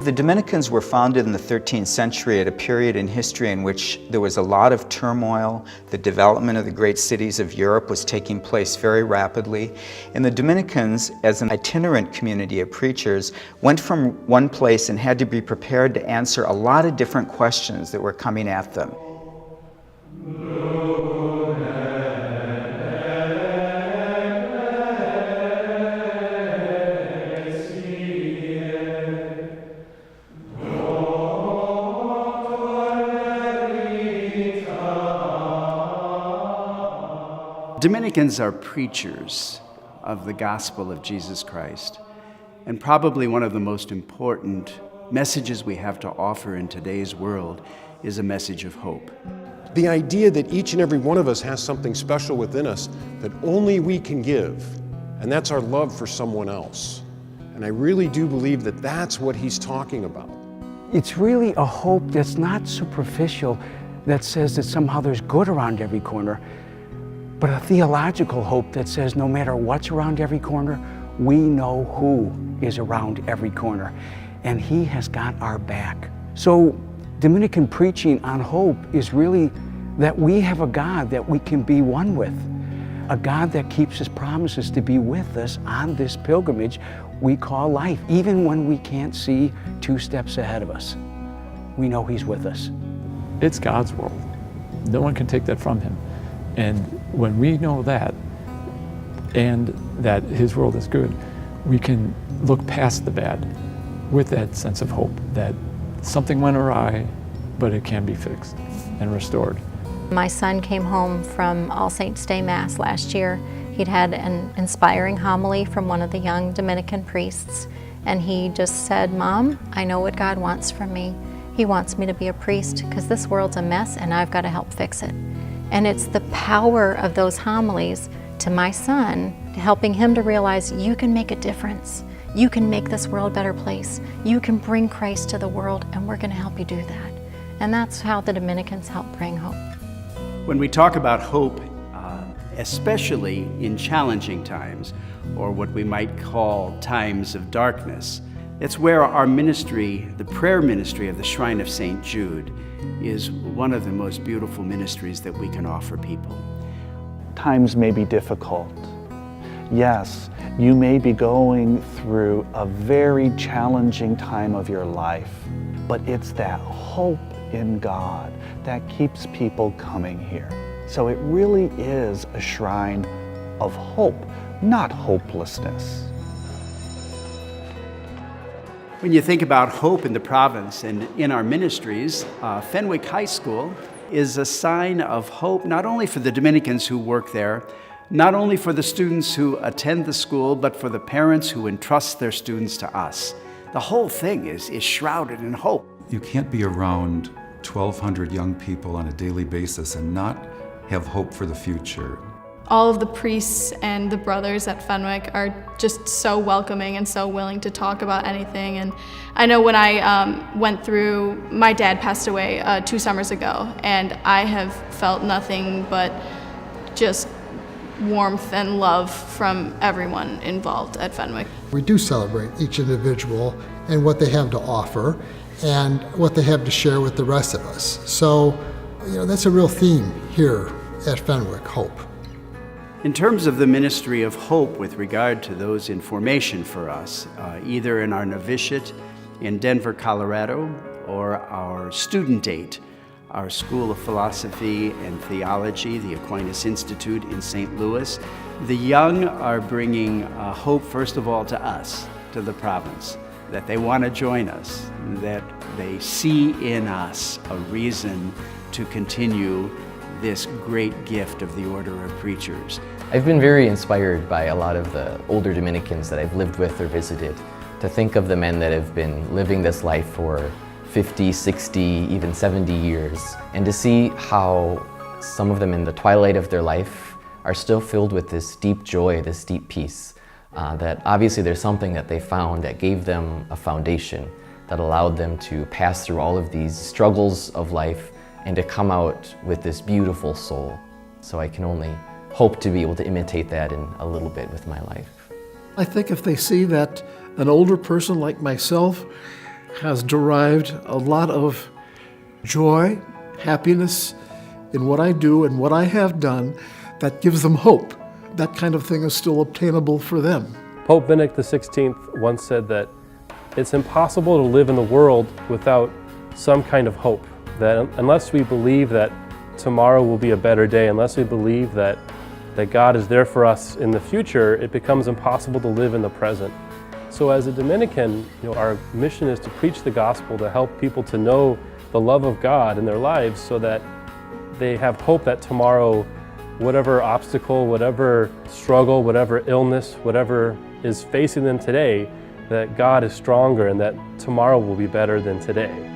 The Dominicans were founded in the 13th century at a period in history in which there was a lot of turmoil. The development of the great cities of Europe was taking place very rapidly. And the Dominicans, as an itinerant community of preachers, went from one place and had to be prepared to answer a lot of different questions that were coming at them. Dominicans are preachers of the gospel of Jesus Christ, and probably one of the most important messages we have to offer in today's world is a message of hope. The idea that each and every one of us has something special within us that only we can give, and that's our love for someone else. And I really do believe that that's what he's talking about. It's really a hope that's not superficial, that says that somehow there's good around every corner, but a theological hope that says no matter what's around every corner, we know who is around every corner, and he has got our back. So Dominican preaching on hope is really that we have a God that we can be one with, a God that keeps his promises to be with us on this pilgrimage we call life. Even when we can't see 2 steps ahead of us, we know he's with us. It's God's world. No one can take that from him. And when we know that, and that his world is good, we can look past the bad with that sense of hope that something went awry, but it can be fixed and restored. My son came home from All Saints Day Mass last year. He'd had an inspiring homily from one of the young Dominican priests, and he just said, "Mom, I know what God wants from me. He wants me to be a priest because this world's a mess and I've got to help fix it." And it's the power of those homilies to my son, helping him to realize you can make a difference. You can make this world a better place. You can bring Christ to the world, and we're going to help you do that. And that's how the Dominicans help bring hope. When we talk about hope, especially in challenging times, or what we might call times of darkness, it's where our ministry, the prayer ministry of the Shrine of St. Jude, is one of the most beautiful ministries that we can offer people. Times may be difficult. Yes, you may be going through a very challenging time of your life, but it's that hope in God that keeps people coming here. So it really is a shrine of hope, not hopelessness. When you think about hope in the province and in our ministries, Fenwick High School is a sign of hope not only for the Dominicans who work there, not only for the students who attend the school, but for the parents who entrust their students to us. The whole thing is shrouded in hope. You can't be around 1,200 young people on a daily basis and not have hope for the future. All of the priests and the brothers at Fenwick are just so welcoming and so willing to talk about anything. And I know when I went through, my dad passed away 2 summers ago, and I have felt nothing but just warmth and love from everyone involved at Fenwick. We do celebrate each individual and what they have to offer and what they have to share with the rest of us. So, that's a real theme here at Fenwick, hope. In terms of the ministry of hope with regard to those in formation for us, either in our novitiate in Denver, Colorado, or our student aid, our School of Philosophy and Theology, the Aquinas Institute in St. Louis, the young are bringing hope, first of all, to us, to the province, that they want to join us, that they see in us a reason to continue this great gift of the Order of Preachers. I've been very inspired by a lot of the older Dominicans that I've lived with or visited, to think of the men that have been living this life for 50, 60, even 70 years, and to see how some of them in the twilight of their life are still filled with this deep joy, this deep peace, that obviously there's something that they found that gave them a foundation that allowed them to pass through all of these struggles of life and to come out with this beautiful soul. So I can only hope to be able to imitate that in a little bit with my life. I think if they see that an older person like myself has derived a lot of joy, happiness in what I do and what I have done that gives them hope. That kind of thing is still obtainable for them. Pope Benedict XVI once said that it's impossible to live in the world without some kind of hope. That unless we believe that tomorrow will be a better day, unless we believe that God is there for us in the future, it becomes impossible to live in the present. So as a Dominican, our mission is to preach the gospel, to help people to know the love of God in their lives so that they have hope that tomorrow, whatever obstacle, whatever struggle, whatever illness, whatever is facing them today, that God is stronger and that tomorrow will be better than today.